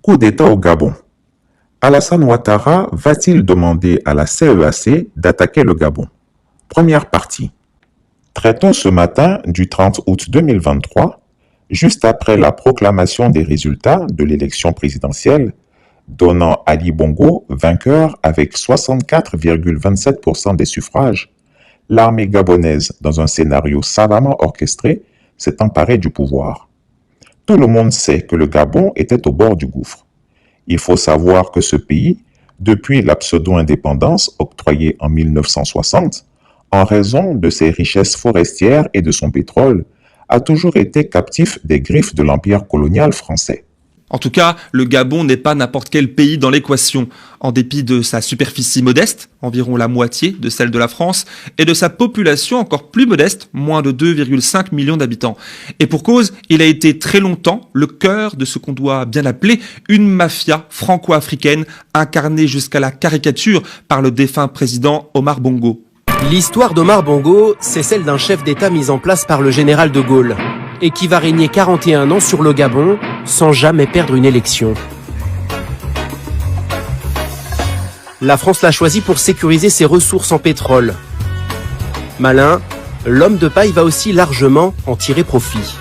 Coup d'État au Gabon. Alassane Ouattara va-t-il demander à la CEAC d'attaquer le Gabon? Première partie. Traitons ce matin du 30 août 2023, juste après la proclamation des résultats de l'élection présidentielle, donnant Ali Bongo vainqueur avec 64,27% des suffrages. L'armée gabonaise, dans un scénario savamment orchestré, s'est emparée du pouvoir. Tout le monde sait que le Gabon était au bord du gouffre. Il faut savoir que ce pays, depuis la pseudo-indépendance octroyée en 1960, en raison de ses richesses forestières et de son pétrole, a toujours été captif des griffes de l'empire colonial français. En tout cas, le Gabon n'est pas n'importe quel pays dans l'équation. En dépit de sa superficie modeste, environ la moitié de celle de la France, et de sa population encore plus modeste, moins de 2,5 millions d'habitants. Et pour cause, il a été très longtemps le cœur de ce qu'on doit bien appeler une mafia franco-africaine, incarnée jusqu'à la caricature par le défunt président Omar Bongo. L'histoire d'Omar Bongo, c'est celle d'un chef d'État mis en place par le général de Gaulle, et qui va régner 41 ans sur le Gabon sans jamais perdre une élection. La France l'a choisi pour sécuriser ses ressources en pétrole. Malin, l'homme de paille va aussi largement en tirer profit.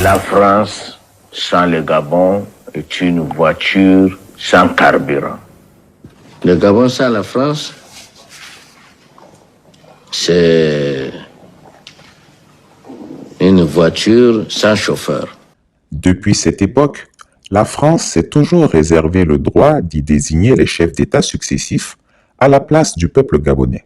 La France sans le Gabon est une voiture sans carburant. Le Gabon sans la France, c'est une voiture sans chauffeur. Depuis cette époque, la France s'est toujours réservé le droit d'y désigner les chefs d'État successifs à la place du peuple gabonais.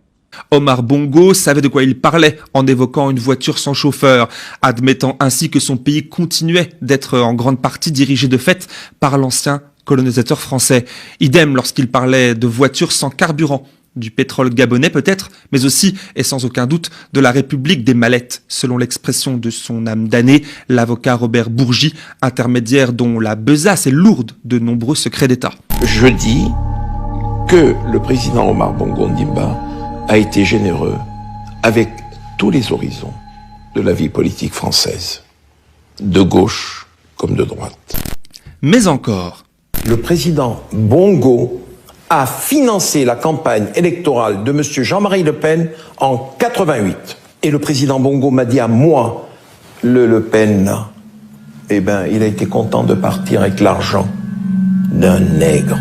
Omar Bongo savait de quoi il parlait en évoquant une voiture sans chauffeur, admettant ainsi que son pays continuait d'être en grande partie dirigé de fait par l'ancien colonisateur français. Idem lorsqu'il parlait de voitures sans carburant, du pétrole gabonais peut-être, mais aussi, et sans aucun doute, de la République des mallettes, selon l'expression de son âme damnée, l'avocat Robert Bourgi, intermédiaire dont la besace est lourde de nombreux secrets d'État. Je dis que le président Omar Bongo Ondimba a été généreux avec tous les horizons de la vie politique française, de gauche comme de droite. Mais encore, le président Bongo a financé la campagne électorale de M. Jean-Marie Le Pen en 88. Et le président Bongo m'a dit à moi, Le Pen, il a été content de partir avec l'argent d'un nègre.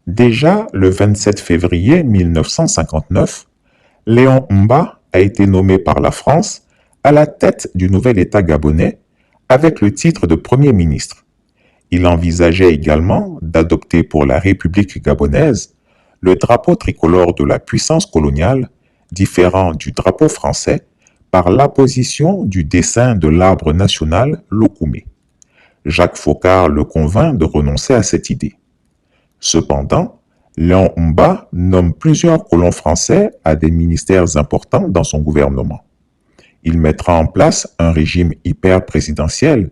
Déjà, le 27 février 1959, Léon Mba a été nommé par la France à la tête du nouvel État gabonais avec le titre de Premier ministre. Il envisageait également d'adopter pour la République gabonaise le drapeau tricolore de la puissance coloniale, différent du drapeau français, par l'apposition du dessin de l'arbre national Lokoumé. Jacques Foccart le convainc de renoncer à cette idée. Cependant, Léon Mba nomme plusieurs colons français à des ministères importants dans son gouvernement. Il mettra en place un régime hyper-présidentiel,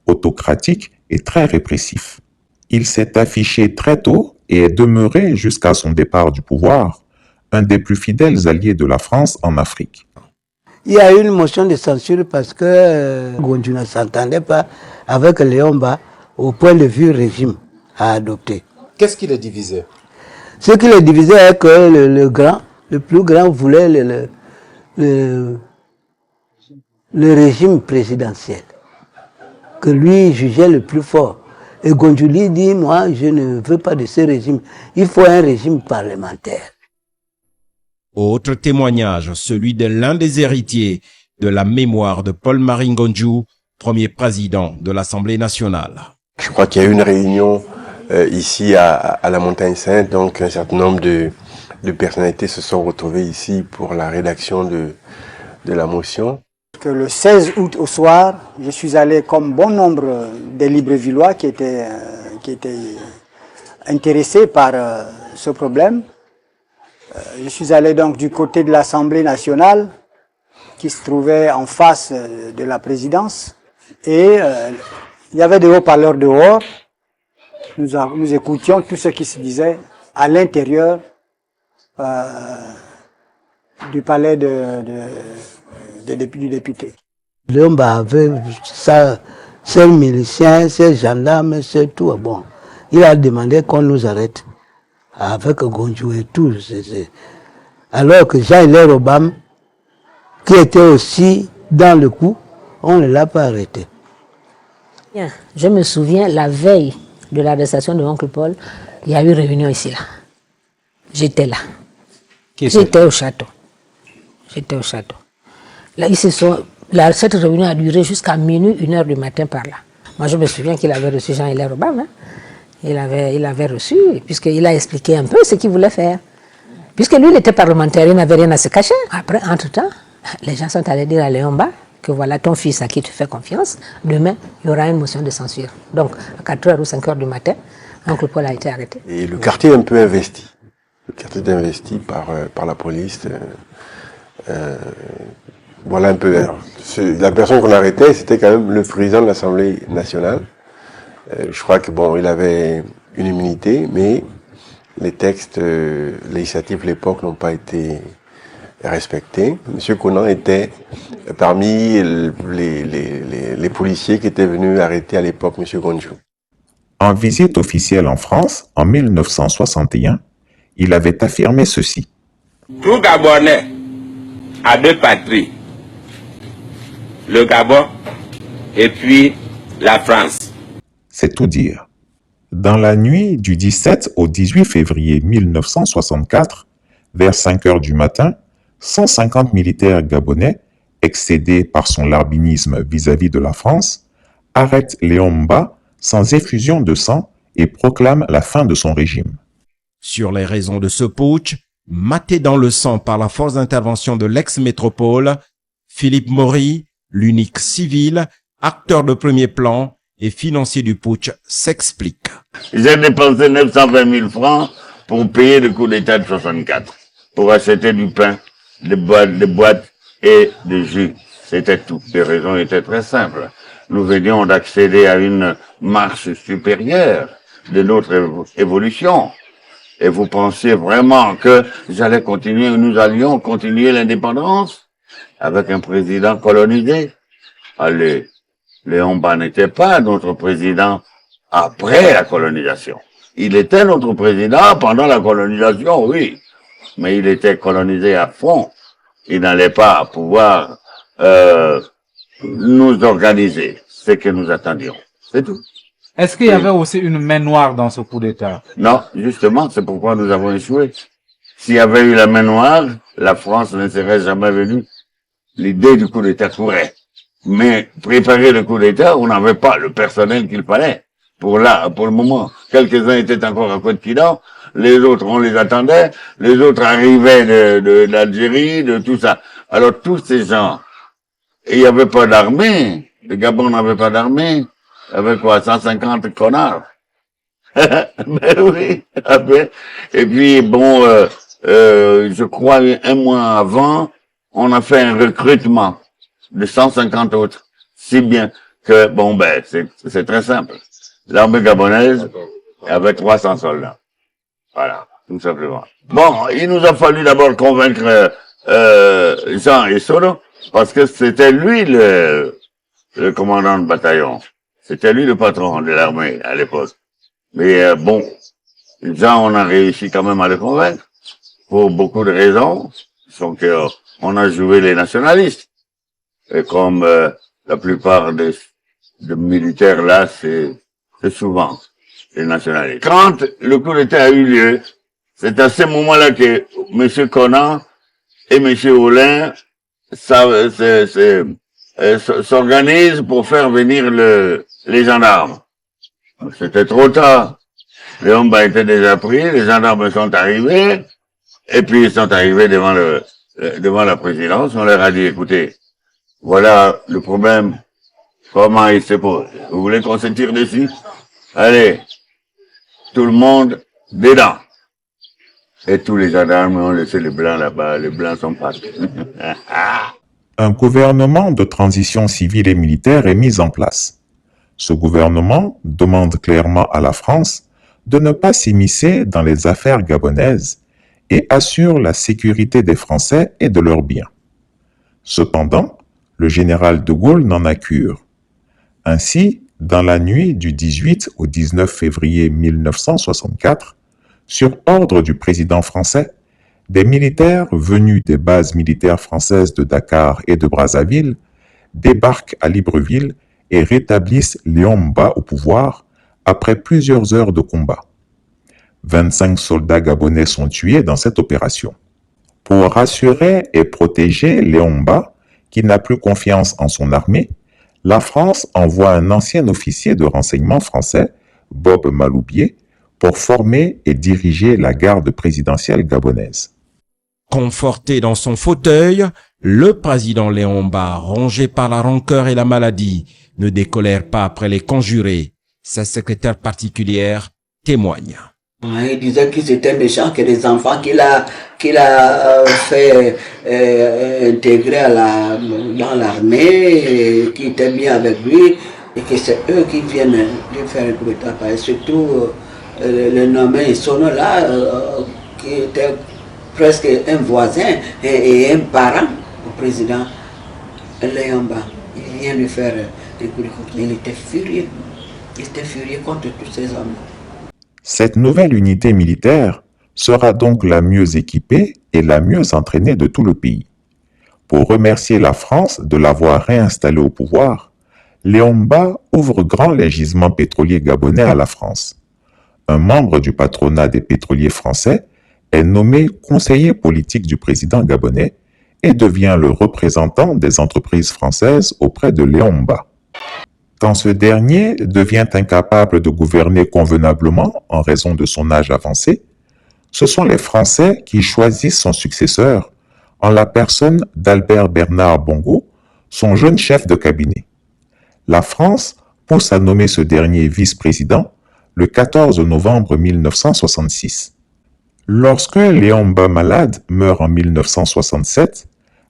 autocratique et très répressif. Il s'est affiché très tôt et est demeuré jusqu'à son départ du pouvoir un des plus fidèles alliés de la France en Afrique. Il y a eu une motion de censure parce que Gondou ne s'entendait pas avec Léon Mba au point de vue régime à adopter. Qu'est-ce qui les divisait? Ce qui les divisait est que le plus grand voulait le régime présidentiel, que lui jugeait le plus fort. Et Gondou lui dit, moi je ne veux pas de ce régime, il faut un régime parlementaire. Autre témoignage, celui de l'un des héritiers de la mémoire de Paul-Marie Ngonjou, premier président de l'Assemblée nationale. Je crois qu'il y a eu une réunion ici à la Montagne Sainte, donc un certain nombre de personnalités se sont retrouvées ici pour la rédaction de la motion. Que le 16 août au soir, je suis allé comme bon nombre des Librevillois qui étaient intéressés par ce problème. Je suis allé donc du côté de l'Assemblée nationale qui se trouvait en face de la présidence et il y avait des haut-parleurs dehors. Nous écoutions tout ce qui se disait à l'intérieur du palais du député. Léon Mba avait ça ces miliciens, ces gendarmes, c'est tout. Bon, il a demandé qu'on nous arrête avec Gondjou et tout. Alors que Jean-Hilaire Obama, qui était aussi dans le coup, on ne l'a pas arrêté. Je me souviens, la veille de l'arrestation de l'oncle Paul, il y a eu réunion ici, là. J'étais là. J'étais au château. Là, cette réunion a duré jusqu'à minuit, 1h du matin par là. Moi, je me souviens qu'il avait reçu Jean-Hilaire Obama. Il avait reçu, puisqu'il a expliqué un peu ce qu'il voulait faire. Puisque lui, il était parlementaire, il n'avait rien à se cacher. Après, entre-temps, les gens sont allés dire à Léon Mba que voilà ton fils à qui tu fais confiance, demain, il y aura une motion de censure. Donc, à 4h ou 5h du matin, oncle Paul a été arrêté. Et le quartier est un peu investi. Le quartier est investi par la police. Voilà un peu. Alors, la personne qu'on arrêtait, c'était quand même le président de l'Assemblée nationale. Je crois que bon, il avait une immunité, mais les textes législatifs de l'époque n'ont pas été respectés. Monsieur Konan était parmi les policiers qui étaient venus arrêter à l'époque Monsieur Gondjou. En visite officielle en France, en 1961, il avait affirmé ceci. Tout Gabonais a deux patries, le Gabon et puis la France. C'est tout dire. Dans la nuit du 17 au 18 février 1964, vers 5 heures du matin, 150 militaires gabonais, excédés par son larbinisme vis-à-vis de la France, arrêtent Léon Mba sans effusion de sang et proclament la fin de son régime. Sur les raisons de ce putsch, maté dans le sang par la force d'intervention de l'ex-métropole, Philippe Maury, l'unique civil, acteur de premier plan et financier du putsch, s'explique. J'ai dépensé 920 000 francs pour payer le coup d'État de 64, pour acheter du pain, des boîtes et des jus. C'était tout. Les raisons étaient très simples. Nous venions d'accéder à une marche supérieure de notre évolution. Et vous pensiez vraiment que nous allions continuer l'indépendance avec un président colonisé? Allez, Léon Mba n'était pas notre président après la colonisation. Il était notre président pendant la colonisation, oui. Mais il était colonisé à fond. Il n'allait pas pouvoir nous organiser ce que nous attendions. C'est tout. Est-ce qu'il y avait aussi une main noire dans ce coup d'État? Non, justement, c'est pourquoi nous avons échoué. S'il y avait eu la main noire, la France ne serait jamais venue. L'idée du coup d'État courait. Mais préparer le coup d'État, on n'avait pas le personnel qu'il fallait. Pour le moment, quelques-uns étaient encore à Côte-Quidan, les autres, on les attendait, les autres arrivaient de l'Algérie, de tout ça. Alors, tous ces gens, il n'y avait pas d'armée. Le Gabon n'avait pas d'armée. Avec quoi, 150 connards. Ben oui. Et puis, bon, je crois, un mois avant, on a fait un recrutement de 150 autres. Si bien que, bon, ben, c'est très simple. L'armée gabonaise avait 300 soldats. Voilà, tout simplement. Bon, il nous a fallu d'abord convaincre Jean et Solo, parce que c'était lui le commandant de bataillon. C'était lui le patron de l'armée à l'époque. Mais bon, Jean, on a réussi quand même à le convaincre, pour beaucoup de raisons. Donc, on a joué les nationalistes. Et comme la plupart des militaires là, c'est souvent les nationalistes. Quand le coup d'État a eu lieu, c'est à ce moment-là que M. Konan et M. Hollin s'organisent pour faire venir les gendarmes. C'était trop tard. Léon Mba était déjà pris, les gendarmes sont arrivés, et puis ils sont arrivés devant la présidence. On leur a dit, écoutez, voilà le problème, comment il se pose. Vous voulez qu'on se tire dessus? Allez, tout le monde dedans. Et tous les gendarmes ont laissé les blancs là-bas, les blancs sont partis. Un gouvernement de transition civile et militaire est mis en place. Ce gouvernement demande clairement à la France de ne pas s'immiscer dans les affaires gabonaises et assure la sécurité des Français et de leurs biens. Cependant, le général de Gaulle n'en a cure. Ainsi, dans la nuit du 18 au 19 février 1964, sur ordre du président français, des militaires venus des bases militaires françaises de Dakar et de Brazzaville débarquent à Libreville et rétablissent Léon Mba au pouvoir après plusieurs heures de combat. 25 soldats gabonais sont tués dans cette opération. Pour rassurer et protéger Léon Mba, qui n'a plus confiance en son armée, la France envoie un ancien officier de renseignement français, Bob Maloubier, pour former et diriger la garde présidentielle gabonaise. Conforté dans son fauteuil, le président Léon Mba, rongé par la rancœur et la maladie, ne décolère pas après les conjurés. Sa secrétaire particulière témoigne. Il disait qu'ils étaient méchants, que les enfants qu'il a fait intégrer dans l'armée, qui étaient bien avec lui, et que c'est eux qui viennent lui faire un coup d'État. Et surtout le nommé Sono là, qui était presque un voisin et un parent au président Léon Mba. Il vient lui faire un coup d'État. Il était furieux. Il était furieux contre tous ces hommes. Cette nouvelle unité militaire sera donc la mieux équipée et la mieux entraînée de tout le pays. Pour remercier la France de l'avoir réinstallé au pouvoir, Léon Mba ouvre grand les gisements pétroliers gabonais à la France. Un membre du patronat des pétroliers français est nommé conseiller politique du président gabonais et devient le représentant des entreprises françaises auprès de Léon Mba. Quand ce dernier devient incapable de gouverner convenablement en raison de son âge avancé, ce sont les Français qui choisissent son successeur en la personne d'Albert Bernard Bongo, son jeune chef de cabinet. La France pousse à nommer ce dernier vice-président le 14 novembre 1966. Lorsque Léon Mba malade meurt en 1967,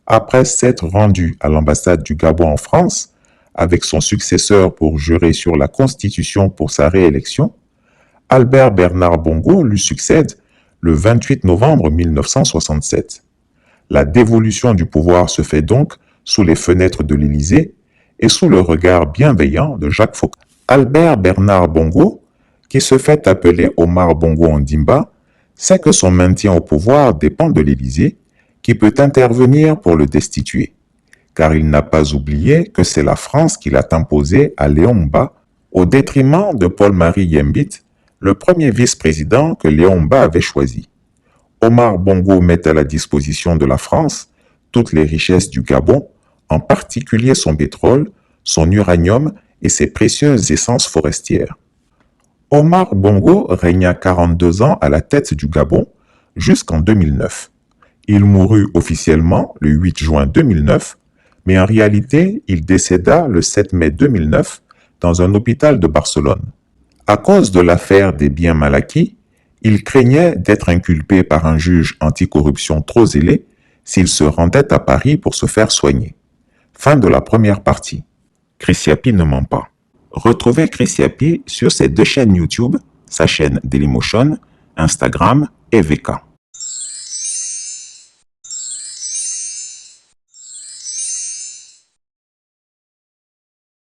après s'être rendu à l'ambassade du Gabon en France, avec son successeur pour jurer sur la Constitution pour sa réélection, Albert Bernard Bongo lui succède le 28 novembre 1967. La dévolution du pouvoir se fait donc sous les fenêtres de l'Élysée et sous le regard bienveillant de Jacques Faucon. Albert Bernard Bongo, qui se fait appeler Omar Bongo Ondimba, sait que son maintien au pouvoir dépend de l'Élysée, qui peut intervenir pour le destituer, car il n'a pas oublié que c'est la France qui l'a imposé à Léon Mba, au détriment de Paul-Marie Yembit, le premier vice-président que Léon Mba avait choisi. Omar Bongo met à la disposition de la France toutes les richesses du Gabon, en particulier son pétrole, son uranium et ses précieuses essences forestières. Omar Bongo régna 42 ans à la tête du Gabon jusqu'en 2009. Il mourut officiellement le 8 juin 2009, mais en réalité, il décéda le 7 mai 2009 dans un hôpital de Barcelone. À cause de l'affaire des biens mal acquis, il craignait d'être inculpé par un juge anticorruption trop zélé s'il se rendait à Paris pour se faire soigner. Fin de la première partie. Chris Yapi ne ment pas. Retrouvez Chris Yapi sur ses deux chaînes YouTube, sa chaîne Dailymotion, Instagram et VK.